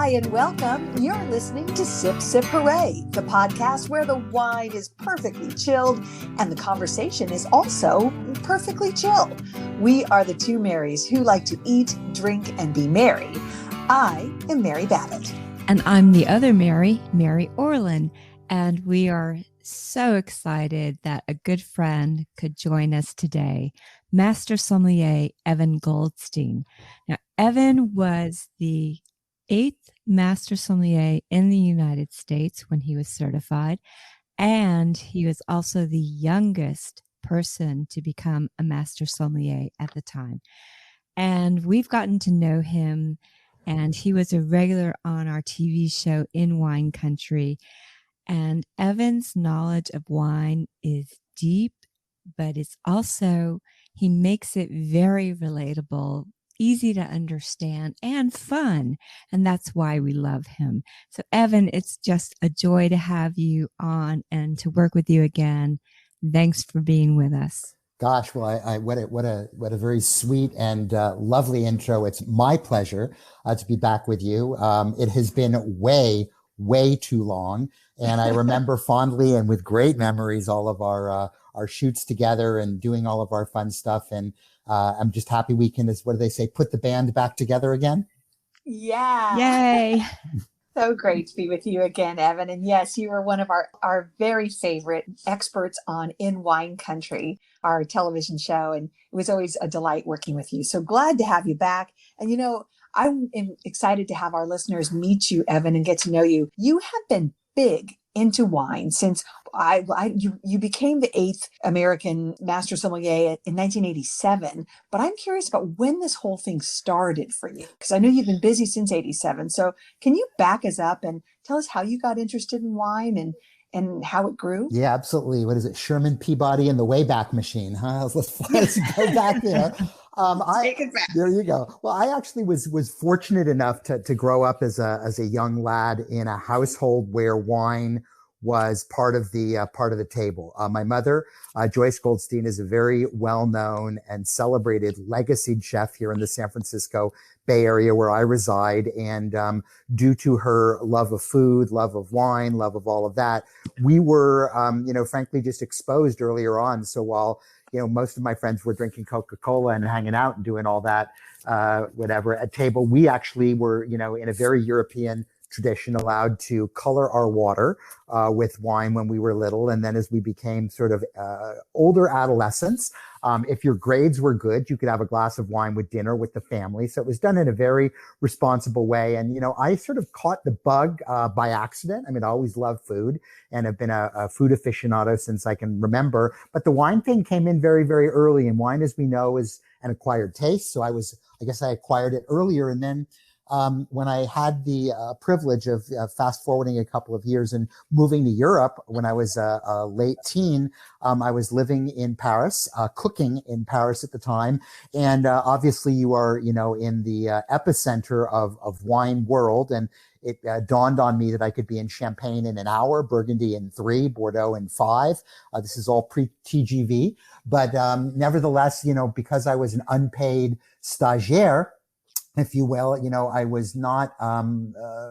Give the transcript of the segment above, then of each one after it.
Hi, and welcome. You're listening to Sip, Sip, Hooray, the podcast where the wine is perfectly chilled and the conversation is also perfectly chill. We are the two Marys who like to eat, drink, and be merry. I am Mary Babbitt. And I'm the other Mary, Mary Orland. And we are so excited that a good friend could join us today, Master Sommelier Evan Goldstein. Now, Evan was the 8th Master Sommelier in the United States when he was certified, and he was also the youngest person to become a Master Sommelier at the time. And we've gotten to know him, and he was a regular on our TV show In Wine Country. And Evan's knowledge of wine is deep, but it's also, he makes it very relatable, easy to understand, and fun. And that's why we love him. So Evan, it's just a joy to have you on and to work with you again. Thanks for being with us. Gosh, well, what a very sweet and lovely intro. It's my pleasure to be back with you. It has been way too long, and I remember fondly and with great memories all of our shoots together and doing all of our fun stuff. And I'm just happy we can, what do they say, put the band back together again? Yeah. Yay. So great to be with you again, Evan. And yes, you were one of our very favorite experts on In Wine Country, our television show. And it was always a delight working with you. So glad to have you back. And, I'm excited to have our listeners meet you, Evan, and get to know you. You have been big into wine since you became the 8th American Master Sommelier in 1987. But I'm curious about when this whole thing started for you, because I know you've been busy since 87. So can you back us up and tell us how you got interested in wine and how it grew? Yeah, absolutely. What is it? Sherman Peabody and the Wayback Machine, huh? Let's go back there. Take it back. There you go. Well, I actually was fortunate enough to grow up as a young lad in a household where wine was part of the table. My mother, Joyce Goldstein, is a very well-known and celebrated legacied chef here in the San Francisco Bay Area where I reside. And due to her love of food, love of wine, love of all of that, we were, frankly, just exposed earlier on. So while most of my friends were drinking Coca-Cola and hanging out and doing all that, whatever at table, we actually were, in a very European tradition, allowed to color our water with wine when we were little. And then as we became sort of older adolescents, if your grades were good, you could have a glass of wine with dinner with the family. So it was done in a very responsible way. And, I sort of caught the bug by accident. I mean, I always loved food and have been a food aficionado since I can remember. But the wine thing came in very, very early. And wine, as we know, is an acquired taste. So I guess I acquired it earlier. And then when I had the privilege of fast forwarding a couple of years and moving to Europe when I was a late teen, I was living in Paris, cooking in Paris at the time. And obviously you are, in the epicenter of wine world. And it dawned on me that I could be in Champagne in an hour, Burgundy in 3, Bordeaux in 5. This is all pre-TGV. But nevertheless, because I was an unpaid stagiaire, if you will, I was not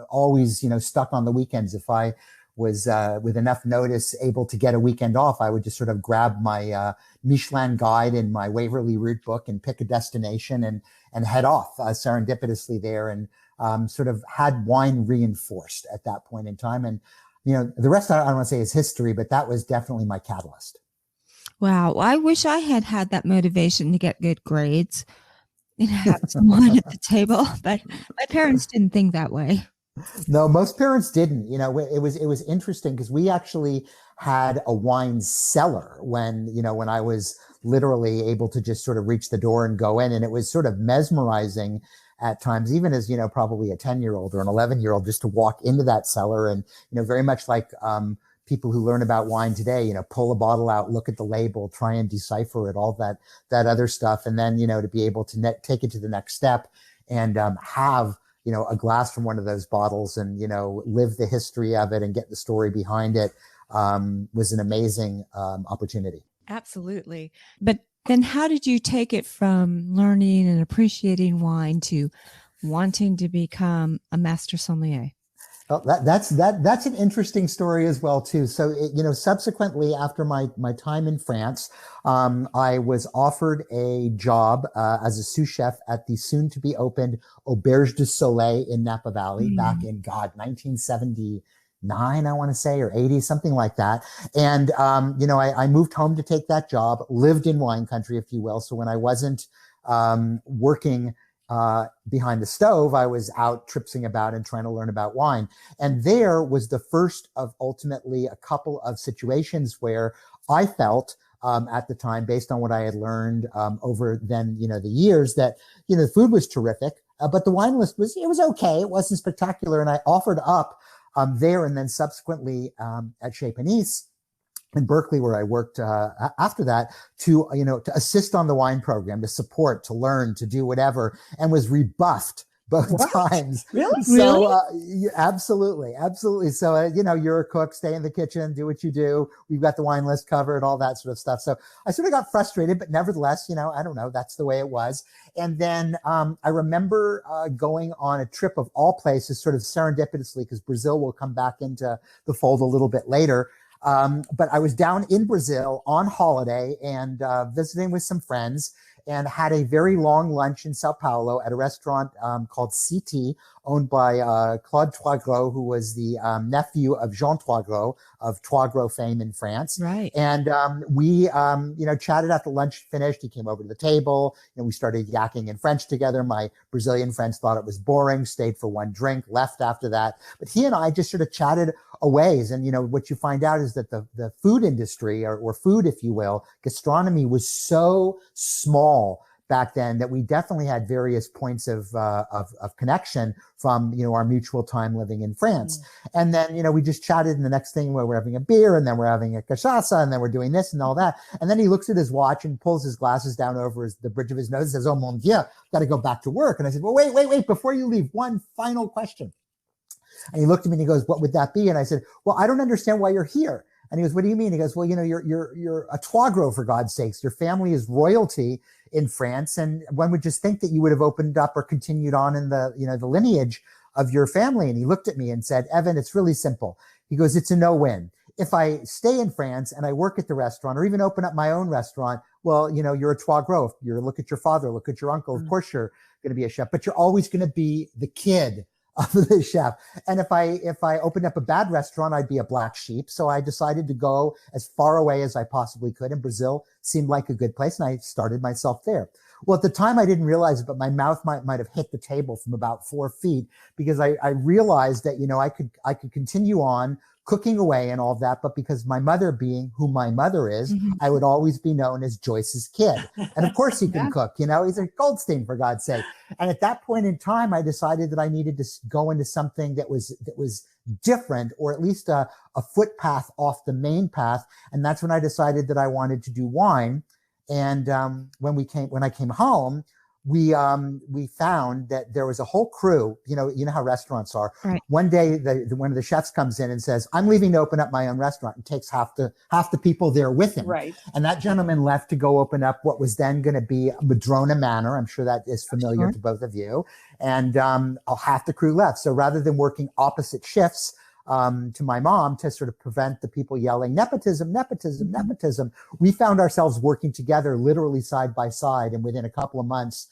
always, stuck on the weekends. If I was with enough notice able to get a weekend off, I would just sort of grab my Michelin guide and my Waverly Route book and pick a destination and head off serendipitously there, and sort of had wine reinforced at that point in time. And, the rest I don't want to say is history, but that was definitely my catalyst. Wow. I wish I had that motivation to get good grades and have someone at the table, but my parents didn't think that way. No, most parents didn't. It was interesting because we actually had a wine cellar when I was literally able to just sort of reach the door and go in, and it was sort of mesmerizing at times, even as probably a 10-year-old or an 11-year-old, just to walk into that cellar and very much like people who learn about wine today, pull a bottle out, look at the label, try and decipher it, all that other stuff. And then, to be able to take it to the next step and have, a glass from one of those bottles and, live the history of it and get the story behind it was an amazing opportunity. Absolutely. But then how did you take it from learning and appreciating wine to wanting to become a master sommelier? Well, that's an interesting story as well too. So subsequently after my time in France, I was offered a job as a sous chef at the soon to be opened Auberge du Soleil in Napa Valley back in 1979, I want to say, or 80, something like that. And I moved home to take that job, lived in wine country, if you will. So when I wasn't working behind the stove, I was out tripsing about and trying to learn about wine. And there was the first of ultimately a couple of situations where I felt at the time, based on what I had learned over then, the years, that, the food was terrific, but the wine list was okay. It wasn't spectacular. And I offered up there and then subsequently at Chez Panisse in Berkeley, where I worked after that, to assist on the wine program, to support, to learn, to do whatever, and was rebuffed both times. Really? So absolutely. So you're a cook, stay in the kitchen, do what you do. We've got the wine list covered, all that sort of stuff. So I sort of got frustrated, but nevertheless, I don't know, that's the way it was. And then I remember going on a trip of all places, sort of serendipitously, because Brazil will come back into the fold a little bit later. But I was down in Brazil on holiday and visiting with some friends, and had a very long lunch in Sao Paulo at a restaurant called CT, owned by Claude Troisgros, who was the nephew of Jean Troisgros of Troisgros fame in France. Right. And we chatted after lunch finished. He came over to the table and we started yakking in French together. My Brazilian friends thought it was boring, stayed for one drink, left after that. But he and I just sort of chatted a ways. And, what you find out is that the food industry or food, if you will, gastronomy was so small back then that we definitely had various points of connection from, our mutual time living in France. And then, we just chatted, and the next thing we're having a beer, and then we're having a cachaça, and then we're doing this and all that. And then he looks at his watch and pulls his glasses down over the bridge of his nose and says, "Oh mon Dieu, got to go back to work." And I said, "Well, wait, before you leave, one final question." And he looked at me and he goes, "What would that be?" And I said, "Well, I don't understand why you're here." And he goes, "What do you mean?" He goes, "Well, you're a Troisgros, for God's sakes. Your family is royalty in France. And one would just think that you would have opened up or continued on in the lineage of your family." And he looked at me and said, "Evan, it's really simple." He goes, "It's a no-win. If I stay in France and I work at the restaurant or even open up my own restaurant, well, you're a Troisgros. Look at your father, look at your uncle. Of course, you're going to be a chef, but you're always going to be the kid of the chef. And if I opened up a bad restaurant, I'd be a black sheep." So I decided to go as far away as I possibly could. And Brazil seemed like a good place. And I started myself there. Well, at the time I didn't realize it, but my mouth might have hit the table from about 4 feet, because I realized that, I could continue on cooking away and all of that. But because my mother being who my mother is, I would always be known as Joyce's kid. And of course he can cook, he's a Goldstein, for God's sake. And at that point in time, I decided that I needed to go into something that was different, or at least a footpath off the main path. And that's when I decided that I wanted to do wine. And when I came home, we found that there was a whole crew. You know how restaurants are. Right. One day, one of the chefs comes in and says, "I'm leaving to open up my own restaurant," and takes half the people there with him. Right. And that gentleman left to go open up what was then going to be Madrona Manor. I'm sure that is familiar to both of you. And half the crew left. So rather than working opposite shifts to my mom to sort of prevent the people yelling nepotism, we found ourselves working together, literally side by side. And within a couple of months,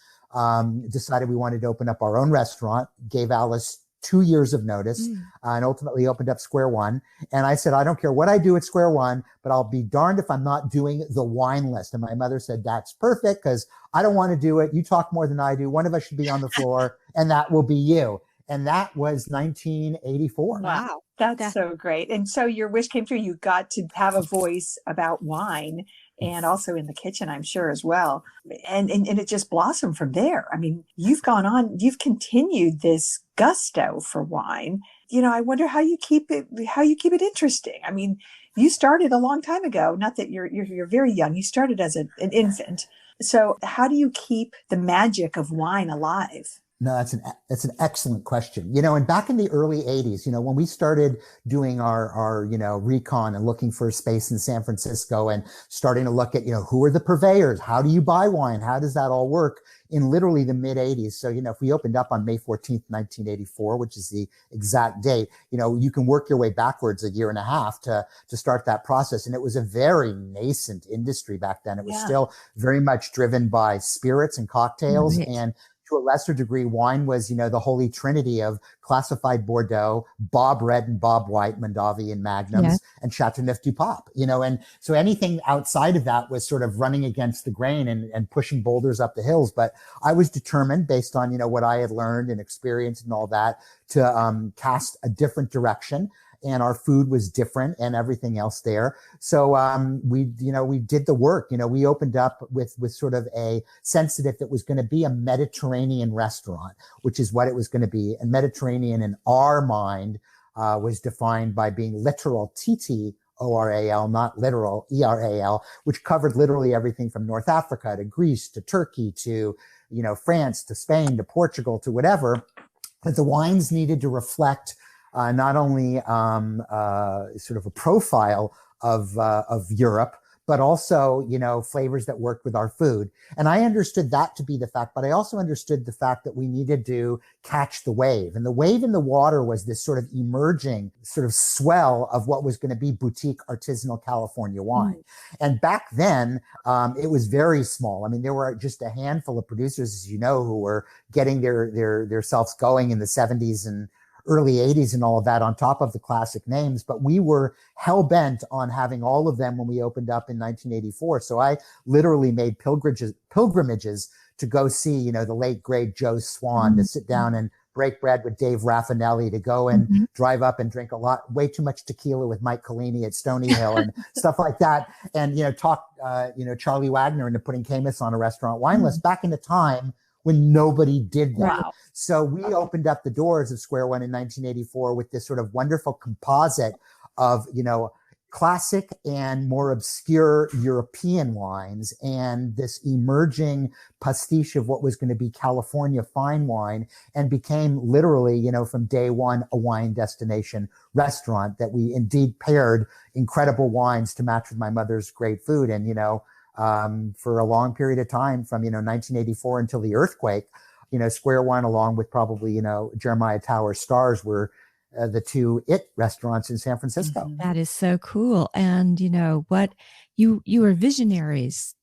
decided we wanted to open up our own restaurant, gave Alice 2 years of notice, and ultimately opened up Square One. And I said, "I don't care what I do at Square One, but I'll be darned if I'm not doing the wine list." And my mother said, "That's perfect, because I don't want to do it. You talk more than I do. One of us should be on the floor, and that will be you." And that was 1984. Wow. That's so great. And so your wish came true. You got to have a voice about wine, and also in the kitchen, I'm sure, as well. And it just blossomed from there. I mean, you've gone on, you've continued this gusto for wine. I wonder how you keep it interesting. I mean, you started a long time ago, not that you're very young. You started as an infant. So how do you keep the magic of wine alive? No, that's an excellent question. And back in the early 80s, when we started doing our recon and looking for a space in San Francisco and starting to look at, who are the purveyors? How do you buy wine? How does that all work? In literally the mid 80s. So, if we opened up on May 14th, 1984, which is the exact date, you can work your way backwards a year and a half to start that process. And it was a very nascent industry back then. It was still very much driven by spirits and cocktails. Right. And to a lesser degree, wine was, the holy trinity of classified Bordeaux, Bob Red and Bob White, Mondavi and Magnums, and Chateauneuf du Pape, and so anything outside of that was sort of running against the grain and pushing boulders up the hills. But I was determined, based on, what I had learned and experienced and all that, to cast a different direction. And our food was different and everything else there. So we did the work. We opened up with sort of a sense that if it was going to be a Mediterranean restaurant, which is what it was going to be, and Mediterranean in our mind was defined by being literal, TTORAL, not literal, ERAL, which covered literally everything from North Africa to Greece to Turkey to, France to Spain to Portugal to whatever. That the wines needed to reflect not only sort of a profile of Europe, but also, flavors that worked with our food. And I understood that to be the fact, but I also understood the fact that we needed to catch the wave. And the wave in the water was this sort of emerging sort of swell of what was going to be boutique artisanal California wine. And back then, it was very small. I mean, there were just a handful of producers, as you know, who were getting their selves going in the 70s and early 80s and all of that on top of the classic names, but we were hell-bent on having all of them when we opened up in 1984. So I literally made pilgrimages to go see, the late great Joe Swan, to sit down and break bread with Dave Raffinelli, to go and drive up and drink way too much tequila with Mike Collini at Stony Hill and stuff like that. And, talk, Charlie Wagner into putting Camus on a restaurant wine list back in the time when nobody did that. Wow. So we opened up the doors of Square One in 1984 with this sort of wonderful composite of, classic and more obscure European wines and this emerging pastiche of what was going to be California fine wine, and became literally, from day one, a wine destination restaurant that we indeed paired incredible wines to match with my mother's great food. And, for a long period of time from, 1984 until the earthquake, Square One, along with probably, Jeremiah Tower's Stars, were the two restaurants in San Francisco. That is so cool. And what you were visionaries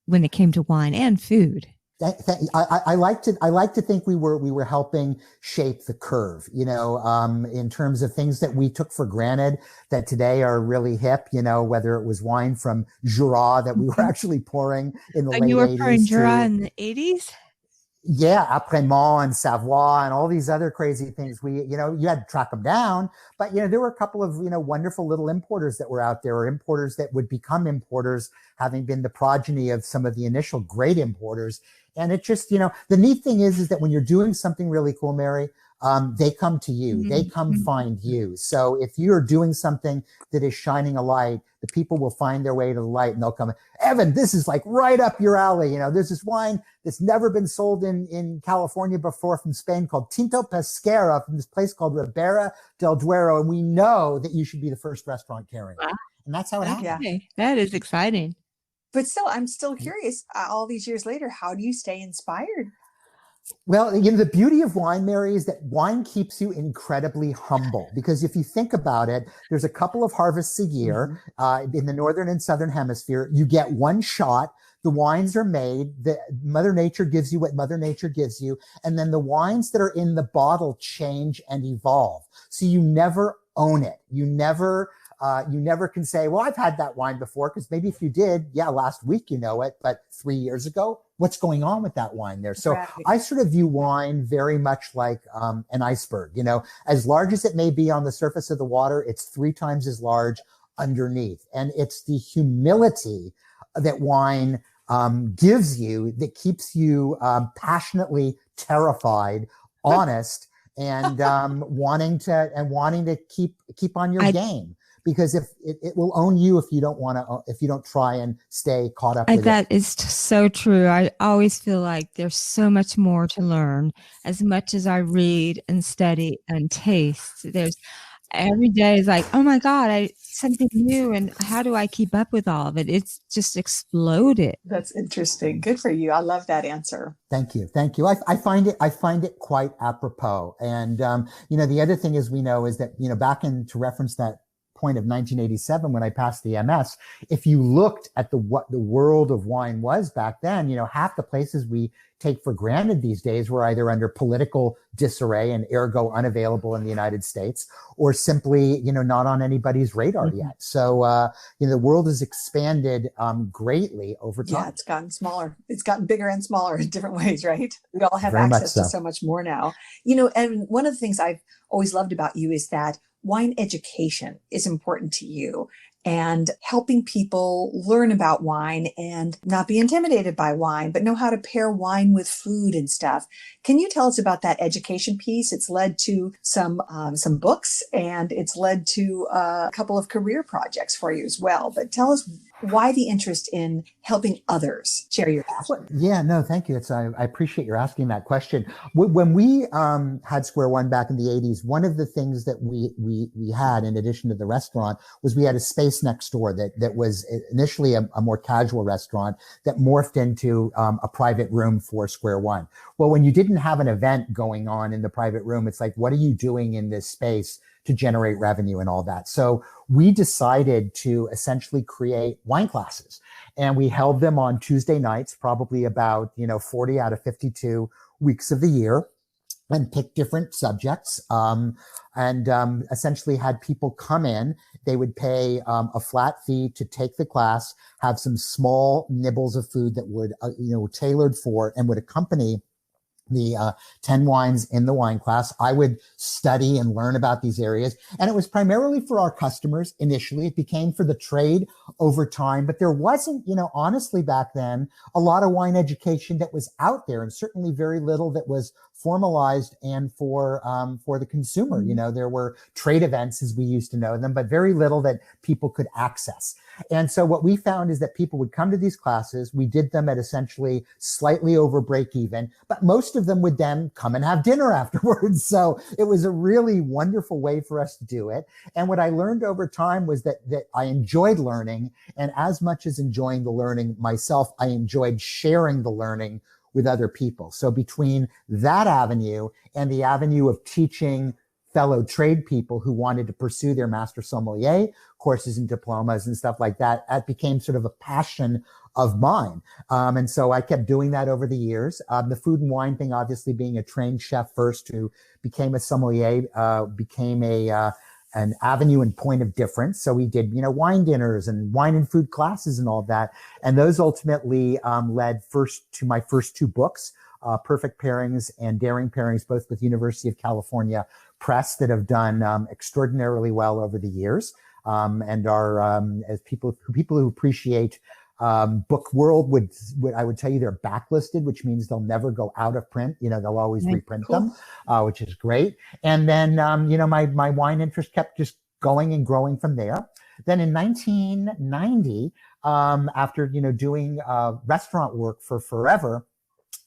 when it came to wine and food. I like to think we were helping shape the curve, in terms of things that we took for granted that today are really hip, whether it was wine from Jura that we were actually pouring in the late 80s. You were pouring Jura in the 80s? Yeah, Après-Mont and Savoie and all these other crazy things. You had to track them down, but there were a couple of wonderful little importers that were out there, or importers that would become importers, having been the progeny of some of the initial great importers. And it just, the neat thing is that when you're doing something really cool, Mary, they come to you, they come find you. So if you're doing something that is shining a light, the people will find their way to the light and they'll come, Evan, this is like right up your alley. There's this wine that's never been sold in California before from Spain called Tinto Pesquera from this place called Ribera del Duero. And we know that you should be the first restaurant carrying it. And that's how it happened. Okay. That is exciting. But still, I'm still curious, all these years later, how do you stay inspired? Well, the beauty of wine, Mary, is that wine keeps you incredibly humble, because if you think about it, there's a couple of harvests a year in the northern and southern hemisphere. You get one shot. The wines are made. Mother Nature gives you what Mother Nature gives you. And then the wines that are in the bottle change and evolve. So you never own it. You never can say, well, I've had that wine before, because maybe if you did, last week you know it, but 3 years ago, what's going on with that wine there? So right. I sort of view wine very much like an iceberg. As large as it may be on the surface of the water, it's 3 times as large underneath. And it's the humility that wine gives you that keeps you passionately terrified, honest, and wanting to keep on your game. because if it will own you if you don't try and stay caught up with That it. is so true. I always feel like there's so much more to learn. As much as I read and study and taste, there's every day is like, oh my God, something new. And how do I keep up with all of it? It's just exploded. That's interesting. Good for you. I love that answer. Thank you. Thank you. I find it quite apropos. And, the other thing is we know is that, back in, to reference that point of 1987, when I passed the MS, if you looked at what the world of wine was back then, half the places we take for granted these days were either under political disarray and ergo unavailable in the United States, or simply, not on anybody's radar yet. So, the world has expanded greatly over time. Yeah, it's gotten smaller. It's gotten bigger and smaller in different ways, right? We all have Very much access so. to so much more now. And one of the things I've always loved about you is that wine education is important to you, and helping people learn about wine and not be intimidated by wine, but know how to pair wine with food and stuff. Can you tell us about that education piece? It's led to some books, and it's led to a couple of career projects for you as well. But tell us why the interest in helping others share your passion. Yeah, no, thank you. I appreciate your asking that question. When we had Square One back in the 80s, one of the things that we had, in addition to the restaurant, was we had a space next door that was initially a more casual restaurant that morphed into a private room for Square One. Well, when you didn't have an event going on in the private room, it's like, what are you doing in this space to generate revenue and all that? So we decided to essentially create wine classes, and we held them on Tuesday nights, probably about, 40 out of 52 weeks of the year, and picked different subjects, and essentially had people come in. They would pay a flat fee to take the class, have some small nibbles of food that would, tailored for and would accompany the 10 wines in the wine class. I would study and learn about these areas. And it was primarily for our customers initially. It became for the trade over time. But there wasn't, honestly, back then, a lot of wine education that was out there, and certainly very little that was formalized and for the consumer. There were trade events, as we used to know them, but very little that people could access. And so what we found is that people would come to these classes. We did them at essentially slightly over break even, but most of them would then come and have dinner afterwards. So it was a really wonderful way for us to do it. And what I learned over time was that I enjoyed learning, and as much as enjoying the learning myself, I enjoyed sharing the learning with other people. So between that avenue and the avenue of teaching fellow trade people who wanted to pursue their Master Sommelier courses and diplomas and stuff like that, that became sort of a passion of mine. And so I kept doing that over the years. The food and wine thing, obviously being a trained chef first who became a sommelier, became an avenue and point of difference. So we did, wine dinners and wine and food classes and all that. And those ultimately led first to my first two books, Perfect Pairings and Daring Pairings, both with University of California Press, that have done extraordinarily well over the years, and are, as people who appreciate book world would I would tell you, they're backlisted, which means they'll never go out of print. They'll always reprint them, which is great. And then my wine interest kept just going and growing from there. Then in 1990, after doing restaurant work for forever,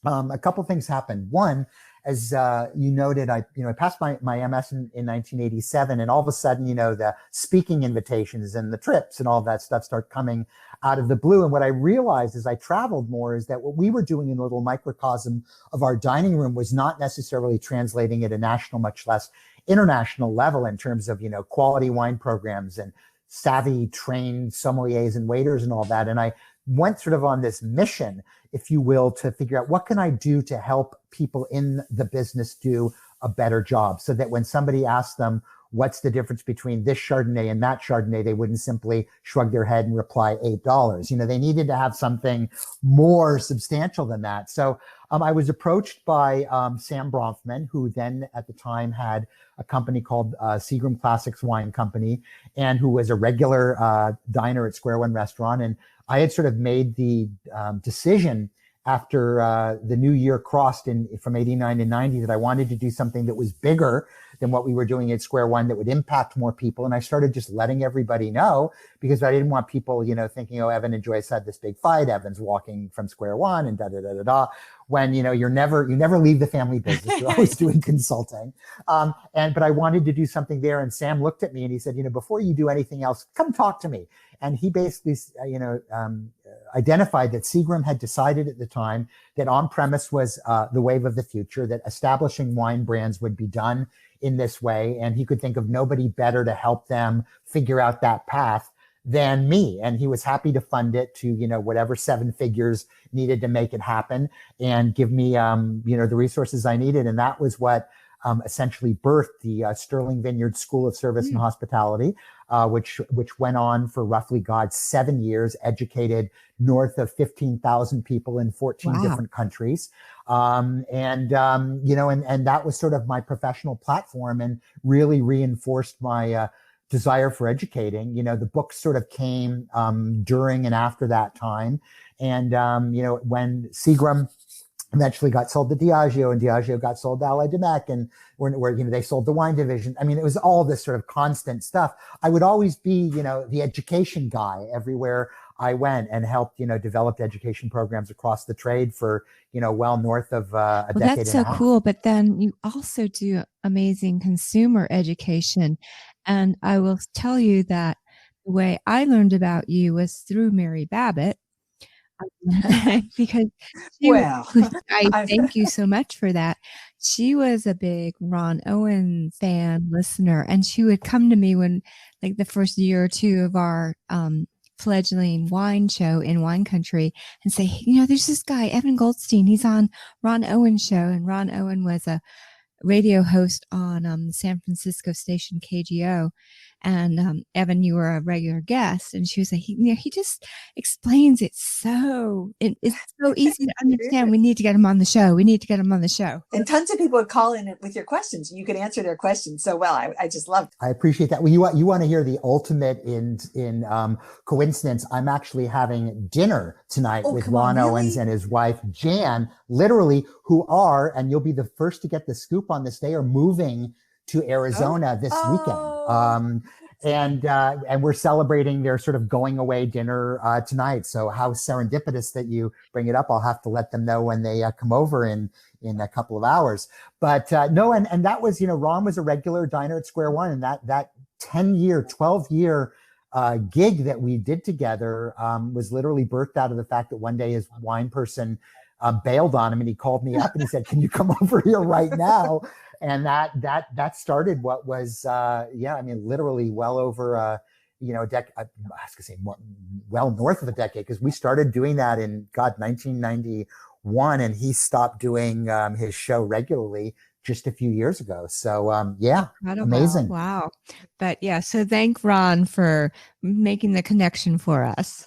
a couple things happened. One, as you noted, I passed my MS in 1987, and all of a sudden, the speaking invitations and the trips and all that stuff start coming out of the blue. And what I realized as I traveled more is that what we were doing in a little microcosm of our dining room was not necessarily translating at a national, much less international level in terms of, quality wine programs and savvy trained sommeliers and waiters and all that. And I went sort of on this mission, if you will, to figure out what can I do to help people in the business do a better job, so that when somebody asked them, what's the difference between this Chardonnay and that Chardonnay, they wouldn't simply shrug their head and reply $8. They needed to have something more substantial than that. So I was approached by Sam Bronfman, who then at the time had a company called Seagram Classics Wine Company, and who was a regular diner at Square One Restaurant. And I had sort of made the decision after the new year crossed from 89 to 90 that I wanted to do something that was bigger than what we were doing at Square One, that would impact more people. And I started just letting everybody know, because I didn't want people, thinking, oh, Evan and Joyce had this big fight. Evan's walking from Square One and da da da da da. When you never leave the family business. You're always doing consulting. But I wanted to do something there. And Sam looked at me and he said, before you do anything else, come talk to me. And he basically, identified that Seagram had decided at the time that on-premise was the wave of the future, that establishing wine brands would be done in this way. And he could think of nobody better to help them figure out that path than me. And he was happy to fund it to, whatever 7 figures needed to make it happen, and give me, the resources I needed. And that was what essentially birthed the Sterling Vineyard School of Service and Hospitality, which went on for roughly, 7 years, educated north of 15,000 people in 14 different countries. And that was sort of my professional platform, and really reinforced my desire for educating. The book sort of came during and after that time. And, when Seagram eventually got sold to Diageo, and Diageo got sold to Allied Domecq, and where they sold the wine division. I mean, it was all this sort of constant stuff. I would always be, the education guy everywhere I went, and helped, develop education programs across the trade for, well north of a decade. That's so cool. But then you also do amazing consumer education. And I will tell you that the way I learned about you was through Mary Babbitt. Because I thank you so much for that. She was a big Ron Owen fan listener, and she would come to me when, like, the first year or two of our fledgling wine show in wine country, and say, there's this guy, Evan Goldstein, he's on Ron Owen's show. And Ron Owen was a radio host on the San Francisco station KGO. And Evan, you were a regular guest. And she was like, he just explains it it's so easy to understand. We need to get him on the show. And tons of people would call in with your questions. You could answer their questions so well. I just loved it. I appreciate that. Well, you want to hear the ultimate in coincidence? I'm actually having dinner tonight with Ron Owens and his wife, Jan, literally, who are, and you'll be the first to get the scoop on this, they are moving to Arizona this weekend. And we're celebrating their sort of going away dinner tonight. So how serendipitous that you bring it up. I'll have to let them know when they come over in a couple of hours. But no, and that was, Ron was a regular diner at Square One, and that 12-year gig that we did together was literally birthed out of the fact that one day his wine person bailed on him, and he called me up and he said, "Can you come over here right now?" And that started what was, literally well over, a decade. I was gonna say well north of a decade, because we started doing that in 1991, and he stopped doing his show regularly just a few years ago. So incredible. Amazing. Wow. But so thank Ron for making the connection for us.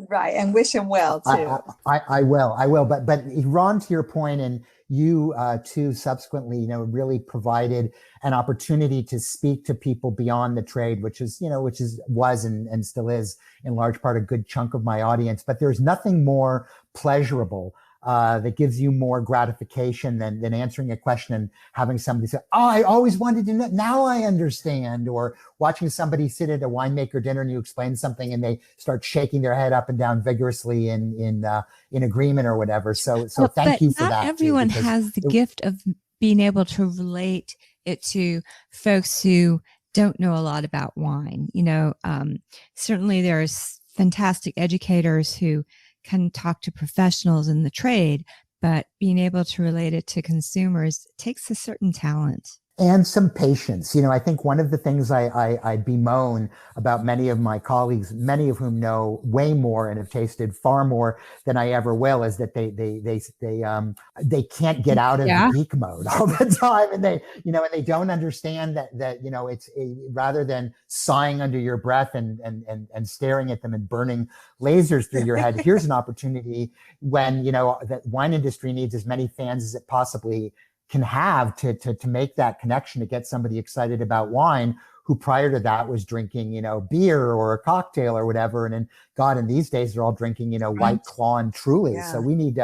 Right. And wish him well too. I will. But Ron, to your point, and you too subsequently, really provided an opportunity to speak to people beyond the trade, which was and still is in large part a good chunk of my audience. But there's nothing more pleasurable that gives you more gratification than answering a question and having somebody say, "Oh, I always wanted to know. Now I understand." Or watching somebody sit at a winemaker dinner and you explain something and they start shaking their head up and down vigorously in agreement or whatever. So thank you for that. Not everyone has the gift of being able to relate it to folks who don't know a lot about wine. Certainly there's fantastic educators who can talk to professionals in the trade, but being able to relate it to consumers takes a certain talent. And some patience. I think one of the things I bemoan about many of my colleagues, many of whom know way more and have tasted far more than I ever will, is that they can't get out of the geek mode all the time, and they don't understand that it's rather than sighing under your breath and staring at them and burning lasers through your head. Here's an opportunity when that wine industry needs as many fans as it possibly can have to make that connection, to get somebody excited about wine who prior to that was drinking, beer or a cocktail or whatever. And in these days they're all drinking, White Claw and Truly. Yeah. So we need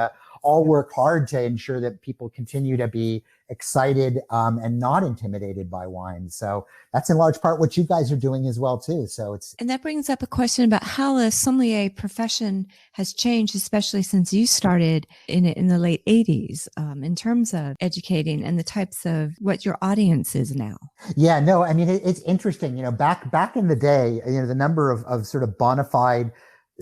all work hard to ensure that people continue to be excited and not intimidated by wine. So that's in large part what you guys are doing as well too. So it's And that brings up a question about how the sommelier profession has changed, especially since you started in the late 80s, in terms of educating and the types of what your audience is now. Yeah, no, I mean it's interesting. Back in the day, the number of sort of bona fide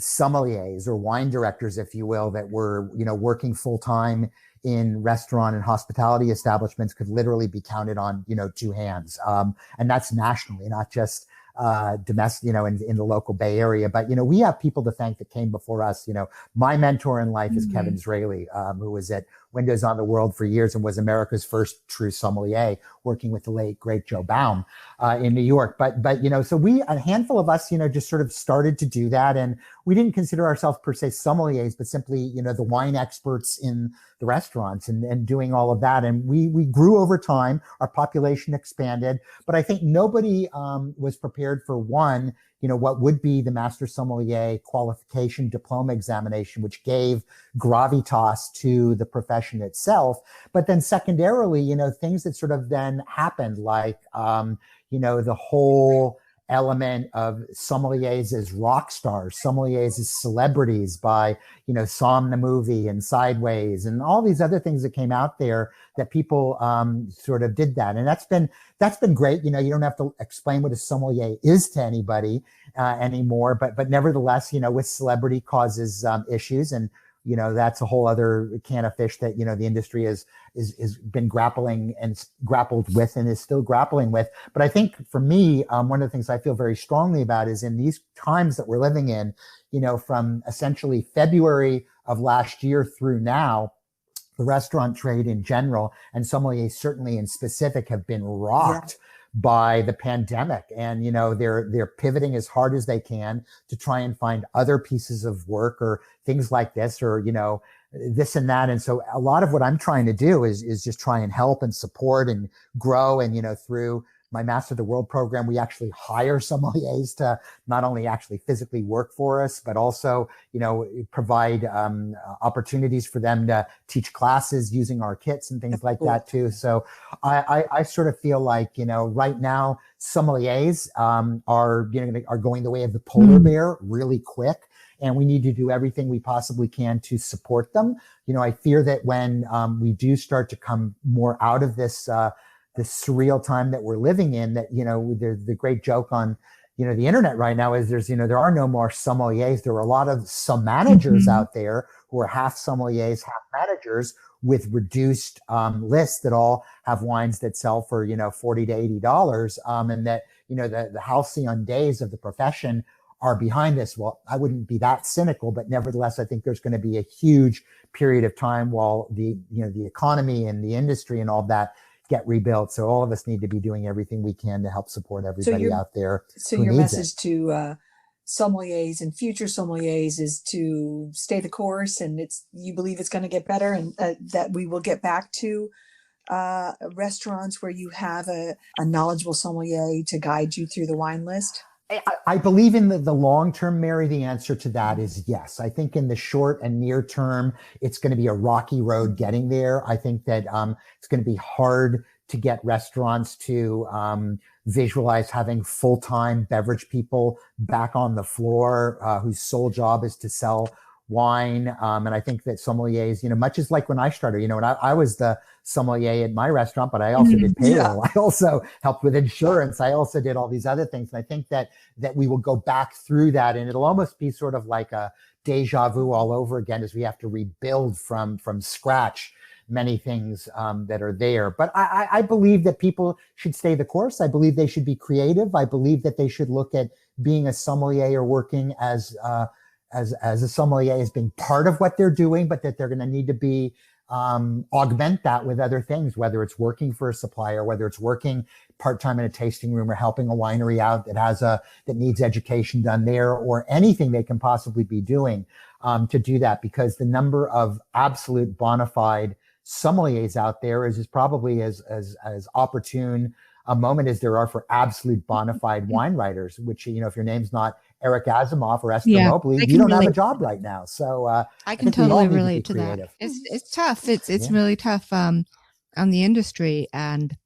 sommeliers or wine directors, if you will, that were working full time in restaurant and hospitality establishments could literally be counted on two hands, and that's nationally, not just domestic, in the local Bay Area. But we have people to thank that came before us. My mentor in life is Kevin Zraly, who was at Windows on the World for years and was America's first true sommelier, working with the late great Joe Baum in New York. But so a handful of us, just sort of started to do that, and we didn't consider ourselves per se sommeliers, but simply the wine experts in the restaurants and doing all of that. And we grew over time. Our population expanded, but I think nobody was prepared for one, what would be the Master Sommelier qualification diploma examination, which gave gravitas to the profession itself. But then secondarily, things that sort of then happened, like, the whole element of sommeliers as rock stars, sommeliers as celebrities by, Somm the movie and Sideways and all these other things that came out there that people sort of did that. And that's been great. You don't have to explain what a sommelier is to anybody anymore, but nevertheless, with celebrity causes issues. And that's a whole other can of fish that the industry is been grappling and grappled with and is still grappling with. But I think for me, one of the things I feel very strongly about is in these times that we're living in, from essentially February of last year through now, the restaurant trade in general and sommeliers certainly in specific have been rocked by the pandemic. And, they're pivoting as hard as they can to try and find other pieces of work or things like this or, this and that. And so a lot of what I'm trying to do is just try and help and support and grow. And, through my Master of the World program, we actually hire sommeliers to not only actually physically work for us, but also, provide opportunities for them to teach classes using our kits and things like that too. So I sort of feel like, right now sommeliers are going the way of the polar bear really quick. And we need to do everything we possibly can to support them. I fear that when we do start to come more out of this surreal time that we're living in, that, the great joke on, the internet right now is there are no more sommeliers. There are a lot of managers out there who are half sommeliers, half managers with reduced lists that all have wines that sell for, $40 to $80. And that, the halcyon days of the profession are behind this. Well, I wouldn't be that cynical, but nevertheless, I think there's going to be a huge period of time while the economy and the industry and all that get rebuilt. So all of us need to be doing everything we can to help support everybody out there. So your message to sommeliers and future sommeliers is to stay the course, and you believe it's going to get better, and that we will get back to restaurants where you have a knowledgeable sommelier to guide you through the wine list? I believe in the long term, Mary. The answer to that is yes. I think in the short and near term, it's going to be a rocky road getting there. I think that it's going to be hard to get restaurants to visualize having full-time beverage people back on the floor whose sole job is to sell wine. And I think that sommeliers, much as like when I started, when I was the sommelier at my restaurant, but I also did payroll. I also helped with insurance. I also did all these other things. And I think that we will go back through that, and it'll almost be sort of like a deja vu all over again as we have to rebuild from scratch many things that are there. But I believe that people should stay the course. I believe they should be creative. I believe that they should look at being a sommelier or working as a sommelier as being part of what they're doing, but that they're going to need to be augment that with other things, whether it's working for a supplier, whether it's working part-time in a tasting room or helping a winery out that needs education done there, or anything they can possibly be doing to do that, because the number of absolute bona fide sommeliers out there is probably as opportune a moment as there are for absolute bona fide wine writers, which, if your name's not Eric Asimov or Esther Yeah, Mobley, I you can don't have a relate. job right now. So I I can think we all totally need to be relate to that. creative. It's tough. It's Yeah. really tough on the industry. And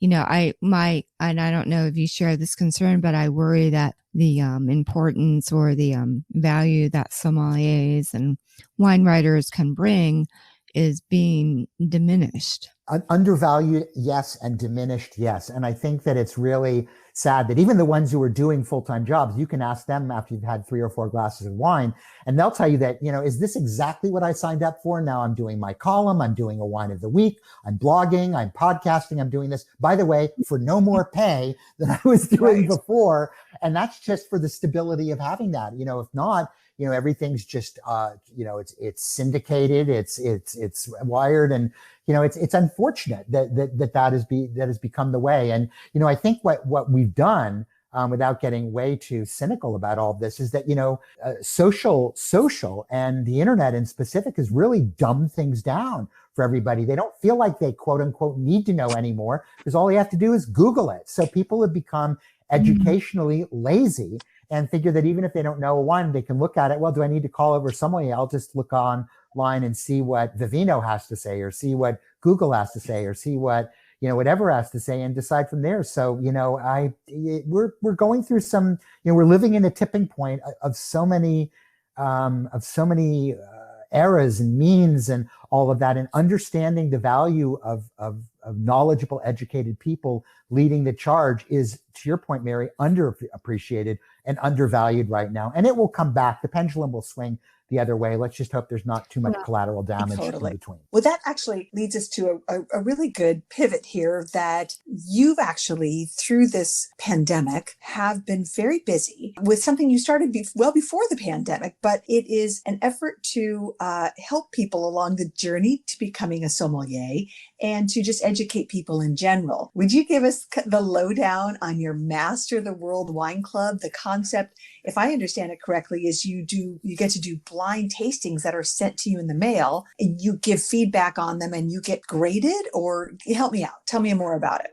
and I don't know if you share this concern, but I worry that the importance or the value that sommeliers and wine writers can bring is being diminished. Undervalued, yes, and diminished, yes. And I think that it's really sad that even the ones who are doing full-time jobs, you can ask them after you've had 3 or 4 glasses of wine, and they'll tell you that, is this exactly what I signed up for? Now I'm doing my column, I'm doing a wine of the week, I'm blogging, I'm podcasting, I'm doing this, by the way, for no more pay than I was doing before. And that's just for the stability of having that. If not, everything's just, it's syndicated, it's wired, and it's unfortunate that has become the way. And I think what we've done, without getting way too cynical about all of this, is that social and the internet in specific has really dumbed things down for everybody. They don't feel like they quote unquote need to know anymore, because all you have to do is Google it. So people have become educationally lazy and figure that even if they don't know a wine, they can look at it. Well, do I need to call over sommelier? I'll just look online and see what Vivino has to say, or see what Google has to say, or see what, whatever has to say, and decide from there. So, we're going through some, we're living in a tipping point of so many eras and means and all of that, and understanding the value of knowledgeable, educated people leading the charge is, to your point, Mary, underappreciated and undervalued right now. And it will come back. The pendulum will swing the other way. Let's just hope there's not too much collateral damage in between. Well, that actually leads us to a really good pivot here, that you've actually, through this pandemic, have been very busy with something you started well before the pandemic, but it is an effort to help people along the journey to becoming a sommelier and to just educate people in general. Would you give us the lowdown on your Master the World Wine Club? The concept, if I understand it correctly, is you get to do blind tastings that are sent to you in the mail, and you give feedback on them and you get graded, or help me out. Tell me more about it.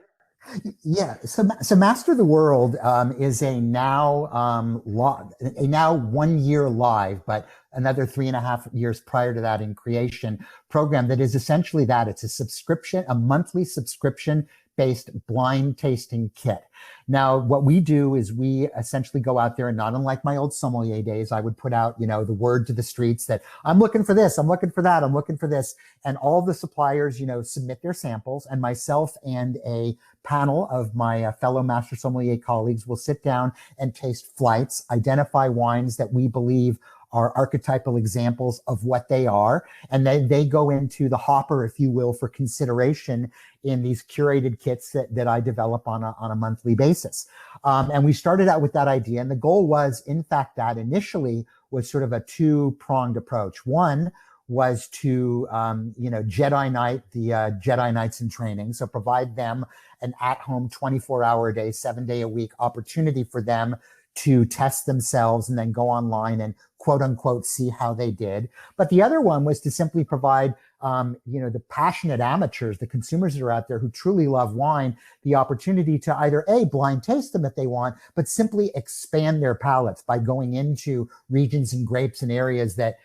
Yeah. So Master the World is a now 1 year live, but another 3.5 years prior to that in creation program that is essentially that. It's a monthly subscription based blind tasting kit. Now, what we do is we essentially go out there, and not unlike my old sommelier days, I would put out, the word to the streets that I'm looking for this, I'm looking for that, I'm looking for this. And all the suppliers, submit their samples, and myself and a panel of my fellow Master Sommelier colleagues will sit down and taste flights, identify wines that we believe are archetypal examples of what they are. And then they go into the hopper, if you will, for consideration in these curated kits that I develop on a monthly basis. And we started out with that idea. And the goal was, in fact, that initially was sort of a two-pronged approach. One was to, Jedi Knight, the Jedi Knights in training. So provide them an at-home 24-hour-a-day, 7-day-a-week opportunity for them to test themselves and then go online and quote unquote see how they did. But the other one was to simply provide the passionate amateurs, the consumers that are out there who truly love wine, the opportunity to either blind taste them if they want, but simply expand their palates by going into regions and grapes and areas that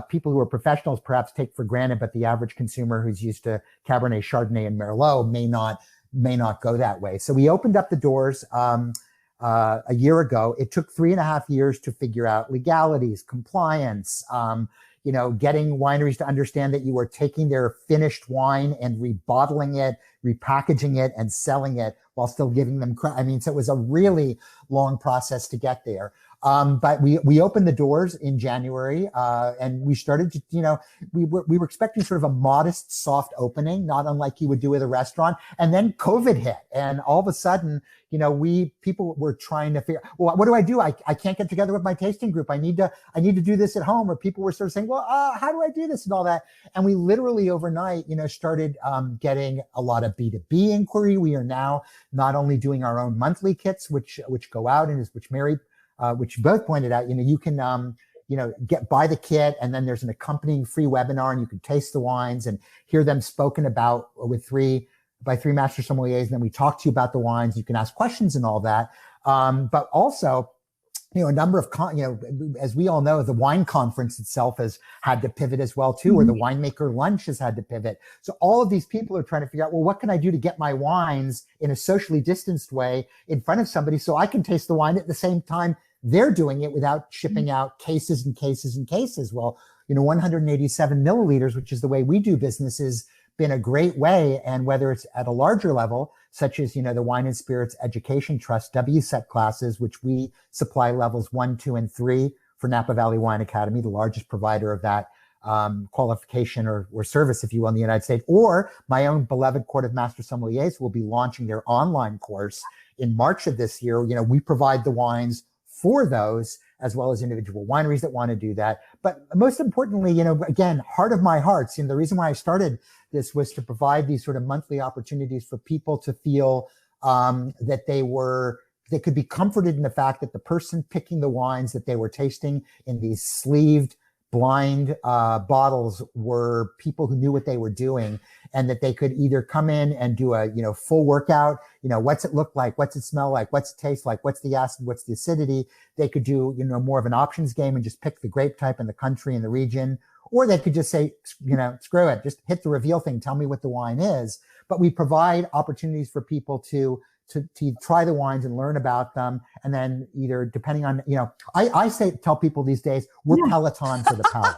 people who are professionals perhaps take for granted, but the average consumer who's used to Cabernet, Chardonnay, and Merlot may not go that way. So we opened up the doors a year ago. It took 3.5 years to figure out legalities, compliance, getting wineries to understand that you are taking their finished wine and rebottling it, repackaging it, and selling it while still giving them credit. So it was a really long process to get there. But we opened the doors in January, and we started to, we were expecting sort of a modest, soft opening, not unlike you would do with a restaurant. And then COVID hit, and all of a sudden, people were trying to figure, well, what do I do? I can't get together with my tasting group. I need to do this at home. Or people were sort of saying, well, how do I do this and all that? And we literally overnight, started getting a lot of B2B inquiry. We are now not only doing our own monthly kits, which go out, and which Mary, which you both pointed out, you can, buy the kit, and then there's an accompanying free webinar, and you can taste the wines and hear them spoken about by three master sommeliers. And then we talk to you about the wines. You can ask questions and all that. But also a number of, as we all know, the wine conference itself has had to pivot as well too, or the winemaker lunch has had to pivot. So all of these people are trying to figure out, well, what can I do to get my wines in a socially distanced way in front of somebody so I can taste the wine at the same time they're doing it without shipping out cases and cases and cases. Well, 187 milliliters, which is the way we do business, has been a great way. And whether it's at a larger level, such as, the Wine and Spirits Education Trust WSET classes, which we supply levels 1, 2, and 3 for Napa Valley Wine Academy, the largest provider of that qualification or service, if you will, in the United States, or my own beloved Court of Master Sommeliers will be launching their online course in March of this year. We provide the wines for those, as well as individual wineries that want to do that. But most importantly, again, heart of my hearts, the reason why I started this was to provide these sort of monthly opportunities for people to feel that they could be comforted in the fact that the person picking the wines that they were tasting in these sleeved, blind bottles were people who knew what they were doing, and that they could either come in and do a full workout, what's it look like, what's it smell like, what's it taste like, what's the acid, what's the acidity. They could do more of an options game and just pick the grape type and the country and the region, or they could just say, screw it, just hit the reveal thing, tell me what the wine is. But we provide opportunities for people to try the wines and learn about them. And then either depending on, I tell people these days, we're Peloton for the palate.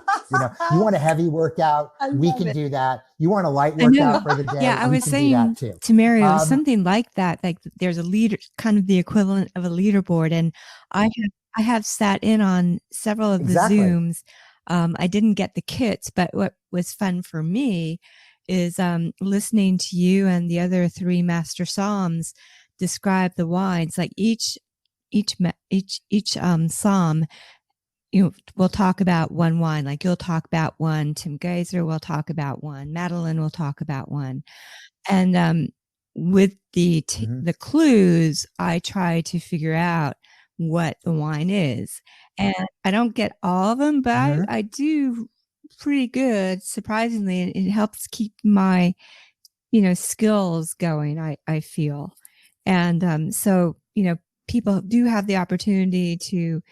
You want a heavy workout, we can do that. You want a light workout for the day, I was saying to Mary, it was something like that. Like there's a leader, kind of the equivalent of a leaderboard. And I have sat in on several of the Zooms. I didn't get the kits, but what was fun for me is listening to you and the other 3 Master Somms describe the wines. Like each Somm, we'll talk about one wine. Like you'll talk about one, Tim Geyser will talk about one, Madeline will talk about one, and with the clues, I try to figure out what the wine is, and I don't get all of them, but I do pretty good, surprisingly. It helps keep my skills going, I feel. And so people do have the opportunity to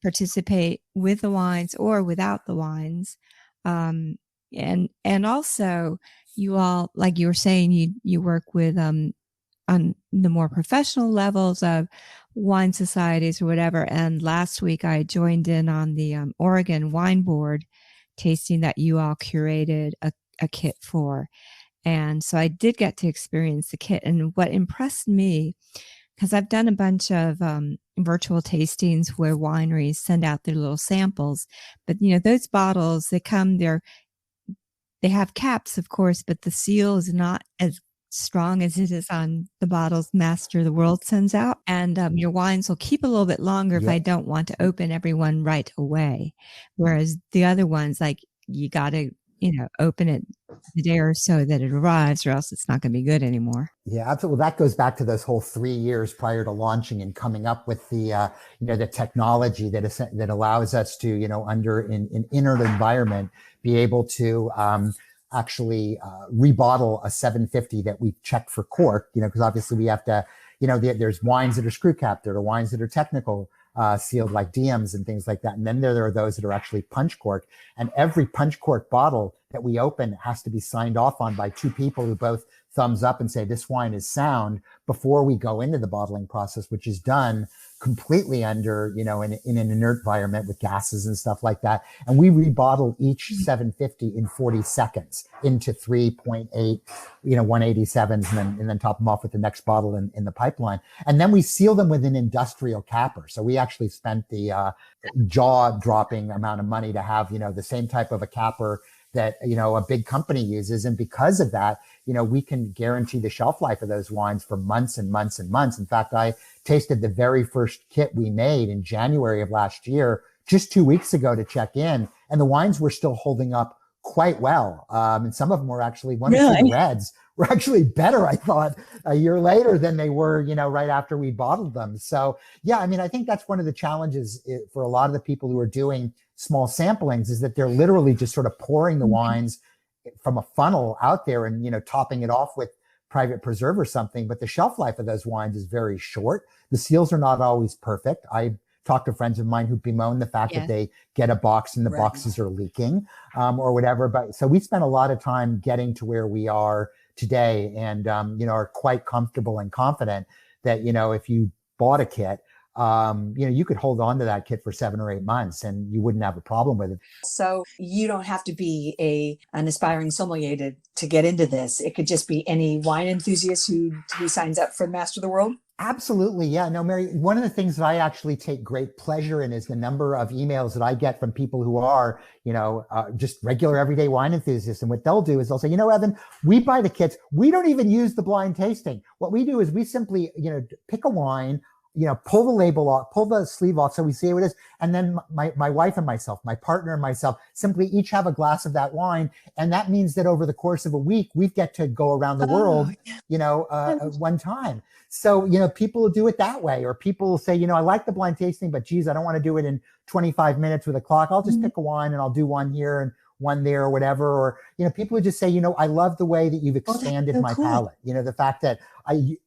participate with the wines or without the wines, and also you all, like you were saying, you work with on the more professional levels of wine societies or whatever. And last week I joined in on the Oregon Wine Board tasting that you all curated a kit for. And so I did get to experience the kit. And what impressed me, because I've done a bunch of virtual tastings where wineries send out their little samples, but those bottles, they have caps, of course, but the seal is not as strong as it is on the bottles Master of the World sends out. And your wines will keep a little bit longer if I don't want to open everyone right away. Whereas the other ones, like you got to, open it the day or so that it arrives, or else it's not going to be good anymore. Yeah, absolutely. Well, that goes back to those whole 3 years prior to launching and coming up with the, the technology that allows us to, under an inert environment, be able to actually rebottle a 750 that we checked for cork, because obviously we have to, there's wines that are screw capped, there are wines that are technical sealed like DMs and things like that. And then there are those that are actually punch cork. And every punch cork bottle that we open has to be signed off on by 2 people who both thumbs up and say this wine is sound before we go into the bottling process, which is done completely under, in an inert environment with gases and stuff like that. And we rebottle each 750 in 40 seconds into 3.8, 187s, and then top them off with the next bottle in the pipeline. And then we seal them with an industrial capper. So we actually spent the jaw-dropping amount of money to have, the same type of a capper that, a big company uses. And because of that, we can guarantee the shelf life of those wines for months and months and months. In fact, I tasted the very first kit we made in January of last year, just 2 weeks ago to check in. And the wines were still holding up quite well. And some of them were actually, one or two reds were actually better, I thought, a year later than they were, right after we bottled them. So yeah, I think that's one of the challenges for a lot of the people who are doing small samplings, is that they're literally just sort of pouring the wines from a funnel out there and, topping it off with private preserve or something. But the shelf life of those wines is very short. The seals are not always perfect. I talk to friends of mine who bemoan the fact that they get a box and the boxes are leaking, or whatever. But so we spent a lot of time getting to where we are today, and are quite comfortable and confident that, if you bought a kit, you could hold on to that kit for 7 or 8 months and you wouldn't have a problem with it. So you don't have to be an aspiring sommelier to get into this. It could just be any wine enthusiast who signs up for Master of the World. Absolutely. Yeah. No, Mary, one of the things that I actually take great pleasure in is the number of emails that I get from people who are, just regular everyday wine enthusiasts. And what they'll do is they'll say, Evan, we buy the kits. We don't even use the blind tasting. What we do is we simply, pick a wine, pull the label off, pull the sleeve off so we see what it is. And then my wife and myself, my partner and myself, simply each have a glass of that wine. And that means that over the course of a week, we get to go around the world, one time. So, people will do it that way, or people will say, I like the blind tasting, but geez, I don't want to do it in 25 minutes with a clock. I'll just pick a wine and I'll do one here and one there or whatever. Or, people would just say, I love the way that you've expanded my palate. The fact that I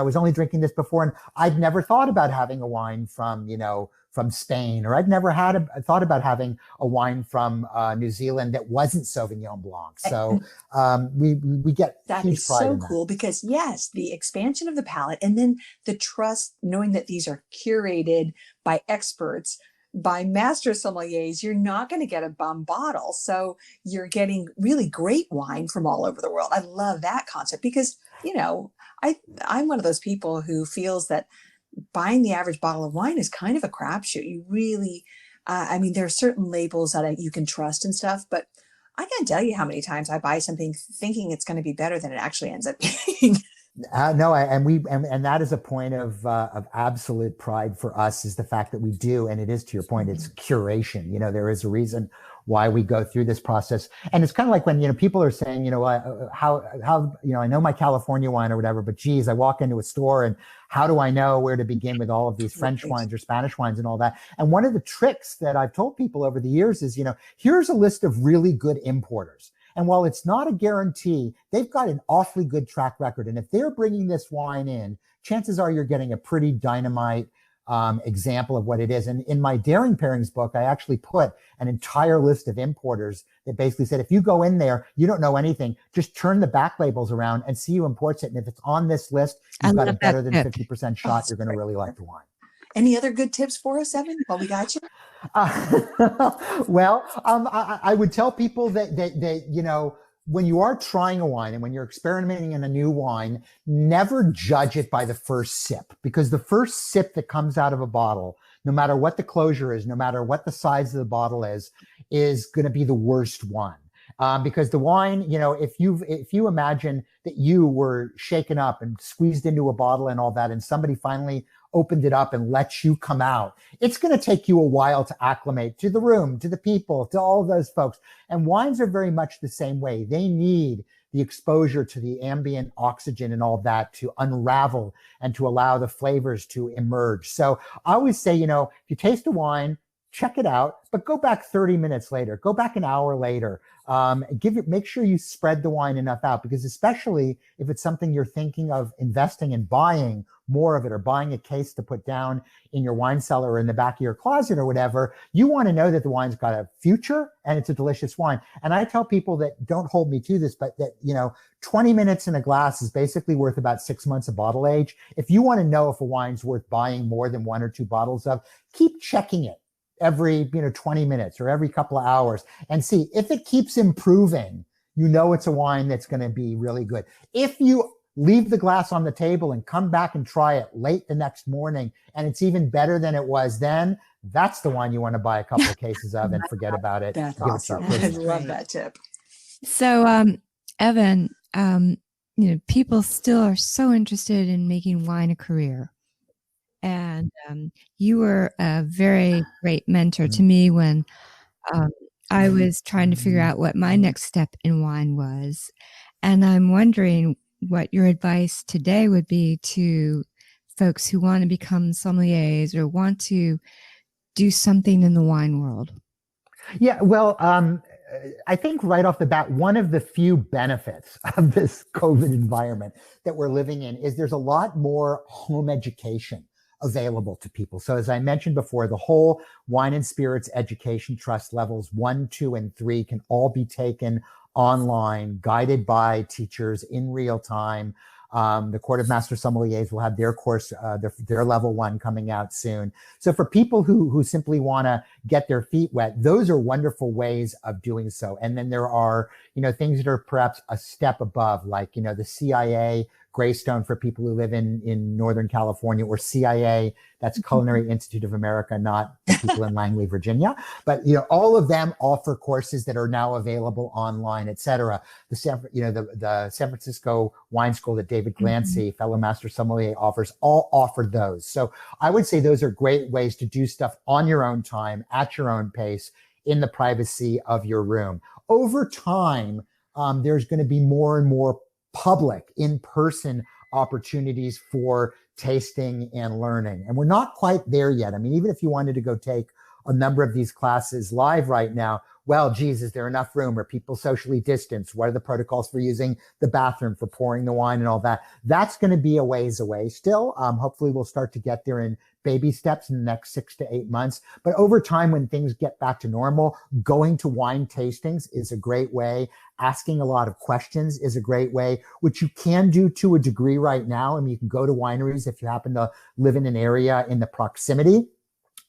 was only drinking this before and I'd never thought about having a wine from Spain, or I'd never thought about having a wine from New Zealand that wasn't Sauvignon Blanc. So we get that huge is pride so in that. cool, because yes, the expansion of the palate, and then the trust, knowing that these are curated by experts, by master sommeliers. You're not going to get a bum bottle. So you're getting really great wine from all over the world. I love that concept because, I'm one of those people who feels that buying the average bottle of wine is kind of a crapshoot. You really, there are certain labels that you can trust and stuff, but I can't tell you how many times I buy something thinking it's going to be better than it actually ends up being. No, and that is a point of absolute pride for us, is the fact that we do, and it is, to your point, it's curation. There is a reason why we go through this process, and it's kind of like when people are saying, how I know my California wine or whatever, but geez, I walk into a store and how do I know where to begin with all of these French wines or Spanish wines and all that? And one of the tricks that I've told people over the years is, here's a list of really good importers. And while it's not a guarantee, they've got an awfully good track record. And if they're bringing this wine in, chances are you're getting a pretty dynamite example of what it is. And in my Daring Pairings book, I actually put an entire list of importers that basically said, if you go in there, you don't know anything, just turn the back labels around and see who imports it. And if it's on this list, you've got a better than 50% shot. You're going to really like the wine. Any other good tips for us, Evan, while we got you? I would tell people that when you are trying a wine and when you're experimenting in a new wine, never judge it by the first sip, because the first sip that comes out of a bottle, no matter what the closure is, no matter what the size of the bottle is going to be the worst one. Because the wine, if you imagine that you were shaken up and squeezed into a bottle and all that, and somebody finally opened it up and let you come out, it's going to take you a while to acclimate to the room, to the people, to all of those folks. And wines are very much the same way. They need the exposure to the ambient oxygen and all that to unravel and to allow the flavors to emerge. So I always say, if you taste a wine, check it out, but go back 30 minutes later, go back an hour later, make sure you spread the wine enough out, because especially if it's something you're thinking of investing in buying more of it, or buying a case to put down in your wine cellar or in the back of your closet or whatever, you want to know that the wine's got a future and it's a delicious wine. And I tell people that don't hold me to this, but that, 20 minutes in a glass is basically worth about 6 months of bottle age. If you want to know if a wine's worth buying more than 1 or 2 bottles of, keep checking it every 20 minutes or every couple of hours and see if it keeps improving. It's a wine that's going to be really good. If you leave the glass on the table and come back and try it late the next morning and it's even better than it was then, that's the wine you want to buy a couple of cases of and forget about it. That's awesome. I love that tip. So, Evan, people still are so interested in making wine a career. And you were a very great mentor to me when I was trying to figure out what my next step in wine was. And I'm wondering what your advice today would be to folks who want to become sommeliers or want to do something in the wine world. Yeah, well, I think right off the bat, one of the few benefits of this COVID environment that we're living in is there's a lot more home education available to people. So as I mentioned before, the whole Wine and Spirits Education Trust levels 1, 2, and 3 can all be taken online, guided by teachers in real time. The Court of Master Sommeliers will have their course, their level 1 coming out soon. So for people who simply want to get their feet wet, those are wonderful ways of doing so. And then there are, things that are perhaps a step above, like, the CIA Greystone for people who live in Northern California, or CIA, that's Culinary Institute of America, not people in Langley, Virginia. But, all of them offer courses that are now available online, et cetera. The San Francisco Wine School that David Glancy, fellow Master Sommelier, all offer those. So I would say those are great ways to do stuff on your own time, at your own pace, in the privacy of your room. Over time, there's going to be more and more public, in-person opportunities for tasting and learning. And we're not quite there yet. I mean, even if you wanted to go take a number of these classes live right now, well, geez, is there enough room? Are people socially distanced? What are the protocols for using the bathroom, for pouring the wine and all that? That's going to be a ways away still. Hopefully we'll start to get there in baby steps in the next 6 to 8 months. But over time, when things get back to normal, going to wine tastings is a great way. Asking a lot of questions is a great way, which you can do to a degree right now. I mean, you can go to wineries if you happen to live in an area in the proximity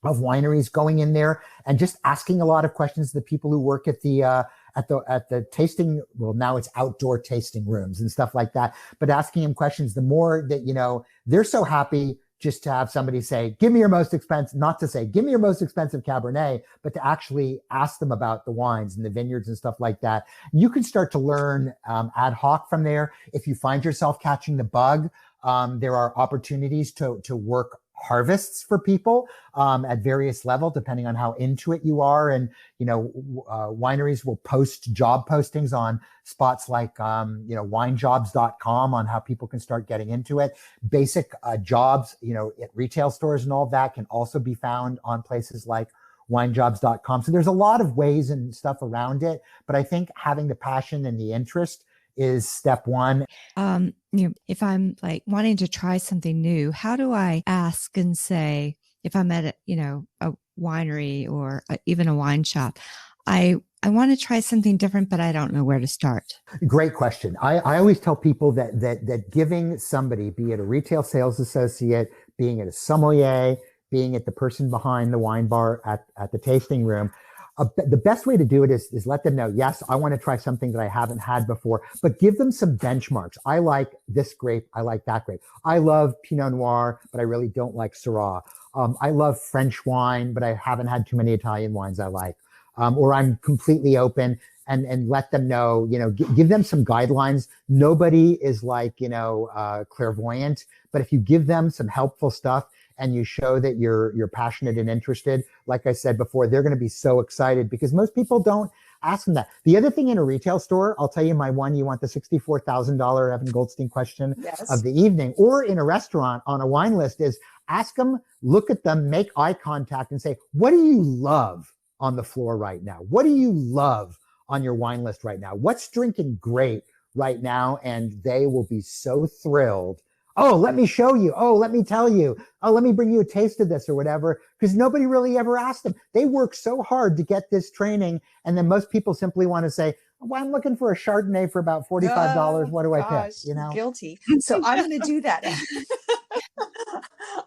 of wineries, going in there and just asking a lot of questions to the people who work at the tasting. Well, now it's outdoor tasting rooms and stuff like that. But asking them questions, the more that, they're so happy just to have somebody say, give me your most expensive, not to say, give me your most expensive Cabernet, but to actually ask them about the wines and the vineyards and stuff like that. You can start to learn ad hoc from there. If you find yourself catching the bug, there are opportunities to work harvests for people at various levels, depending on how into it you are. And, wineries will post job postings on spots like, winejobs.com on how people can start getting into it. Basic jobs, at retail stores and all that can also be found on places like winejobs.com. So there's a lot of ways and stuff around it. But I think having the passion and the interest is step one. If I'm like wanting to try something new, how do I ask and say, if I'm at a winery or even a wine shop, I want to try something different, but I don't know where to start? Great question. I always tell people that giving somebody, be it a retail sales associate, being it a sommelier, being it the person behind the wine bar at the tasting room, the best way to do it is let them know, yes, I want to try something that I haven't had before, but give them some benchmarks. I like this grape. I like that grape. I love Pinot Noir, but I really don't like Syrah. I love French wine, but I haven't had too many Italian wines I like. Or I'm completely open and let them know, give them some guidelines. Nobody is like, clairvoyant, but if you give them some helpful stuff, and you show that you're passionate and interested, like I said before, they're going to be so excited because most people don't ask them that. The other thing in a retail store, I'll tell you my one, you want the $64,000 Evan Goldstein question of the evening, or in a restaurant on a wine list, is ask them, look at them, make eye contact and say, what do you love on the floor right now? What do you love on your wine list right now? What's drinking great right now? And they will be so thrilled. Oh, let me show you. Oh, let me tell you. Oh, let me bring you a taste of this or whatever. Because nobody really ever asked them. They work so hard to get this training. And then most people simply want to say, well, I'm looking for a Chardonnay for about $45. What do I pick? Guilty. So I'm going to do that.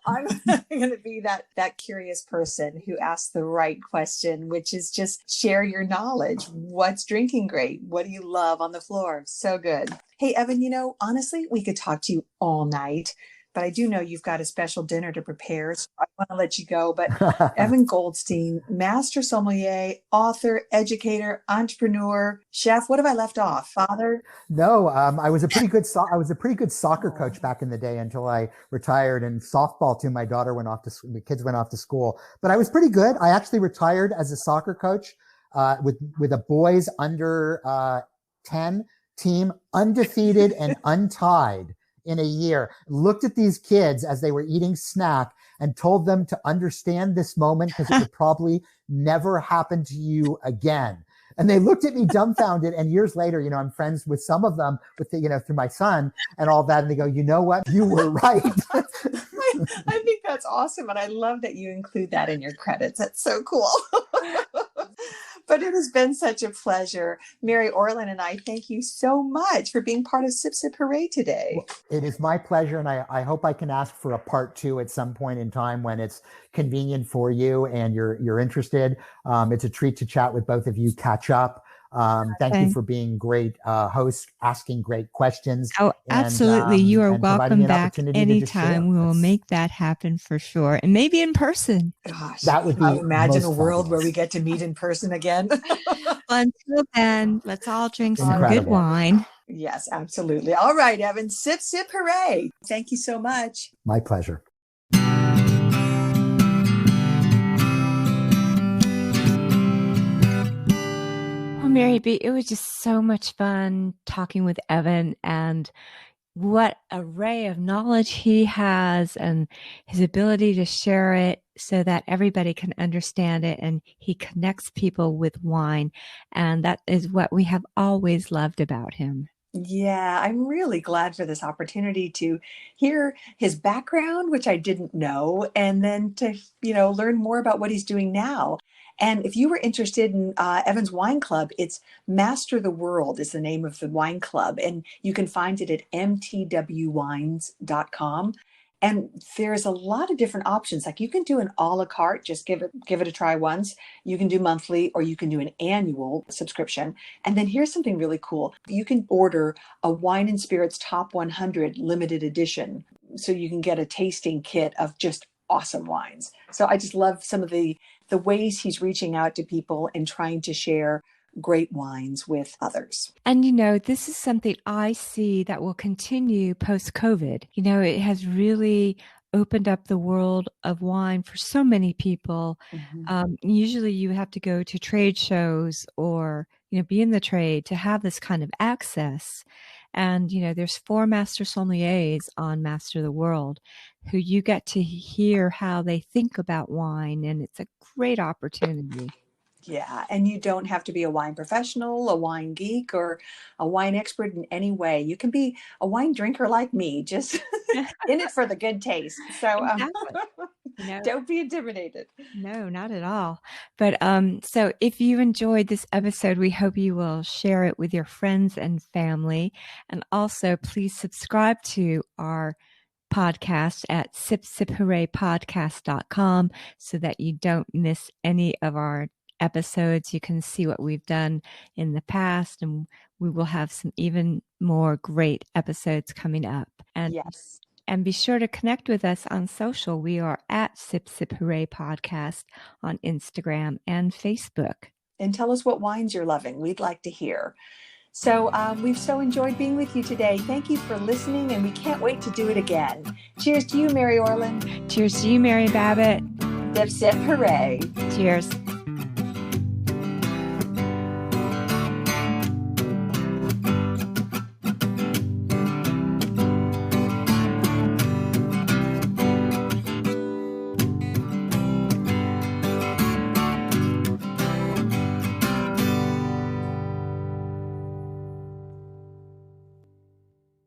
I'm going to be that curious person who asks the right question, which is just share your knowledge. What's drinking great? What do you love on the floor? So good. Hey, Evan, honestly, we could talk to you all night, but I do know you've got a special dinner to prepare, so I want to let you go. But Evan Goldstein, Master Sommelier, author, educator, entrepreneur, chef. What have I left off? Father? No, I was a pretty good soccer coach back in the day until I retired, and softball too. My daughter went off to the kids went off to school, but I was pretty good. I actually retired as a soccer coach with a boys under 10 team, undefeated and untied in a year. Looked at these kids as they were eating snack and told them to understand this moment because it would probably never happen to you again. And they looked at me dumbfounded. And years later, I'm friends with some of them with through my son and all that. And they go, you know what? You were right. My I think that's awesome. And I love that you include that in your credits. That's so cool. But it has been such a pleasure. Mary Orland and I thank you so much for being part of Sip Sip Hooray today. Well, it is my pleasure. And I hope I can ask for a part 2 at some point in time when it's convenient for you and you're interested. It's a treat to chat with both of you, catch up. Thank you for being great hosts, asking great questions. Oh, absolutely. You are welcome back anytime. We will make that happen for sure. And maybe in person. Gosh, that would be I imagine a world fabulous. where we get to meet in person again. Until then, let's all drink some good wine. Yes, absolutely. All right, Evan, sip, sip, hooray. Thank you so much. My pleasure. Mary B, it was just so much fun talking with Evan, and what array of knowledge he has and his ability to share it so that everybody can understand it, and he connects people with wine. And that is what we have always loved about him. Yeah, I'm really glad for this opportunity to hear his background, which I didn't know, and then to, learn more about what he's doing now. And if you were interested in Evan's Wine Club, it's Master the World is the name of the wine club. And you can find it at mtwwines.com. And there's a lot of different options. Like you can do an a la carte, just give it a try once. You can do monthly, or you can do an annual subscription. And then here's something really cool. You can order a Wine and Spirits Top 100 limited edition. So you can get a tasting kit of just awesome wines. So I just love some of the ways he's reaching out to people and trying to share great wines with others. And, this is something I see that will continue post-COVID. It has really opened up the world of wine for so many people. Mm-hmm. Usually you have to go to trade shows or, be in the trade to have this kind of access. And, there's 4 Master Sommeliers on Master the World who you get to hear how they think about wine. And it's a great opportunity. Yeah. And you don't have to be a wine professional, a wine geek, or a wine expert in any way. You can be a wine drinker like me, just in it for the good taste. So don't be intimidated. No, not at all. But so if you enjoyed this episode, we hope you will share it with your friends and family. And also please subscribe to our podcast at sipsiphooraypodcast.com so that you don't miss any of our episodes. You can see what we've done in the past, and we will have some even more great episodes coming up. And yes. And be sure to connect with us on social. We are at Sip Sip Hooray Podcast on Instagram and Facebook. And tell us what wines you're loving. We'd like to hear. So we've so enjoyed being with you today. Thank you for listening, and we can't wait to do it again. Cheers to you, Mary Orland. Cheers to you, Mary Babbitt. Sip Sip Hooray. Cheers.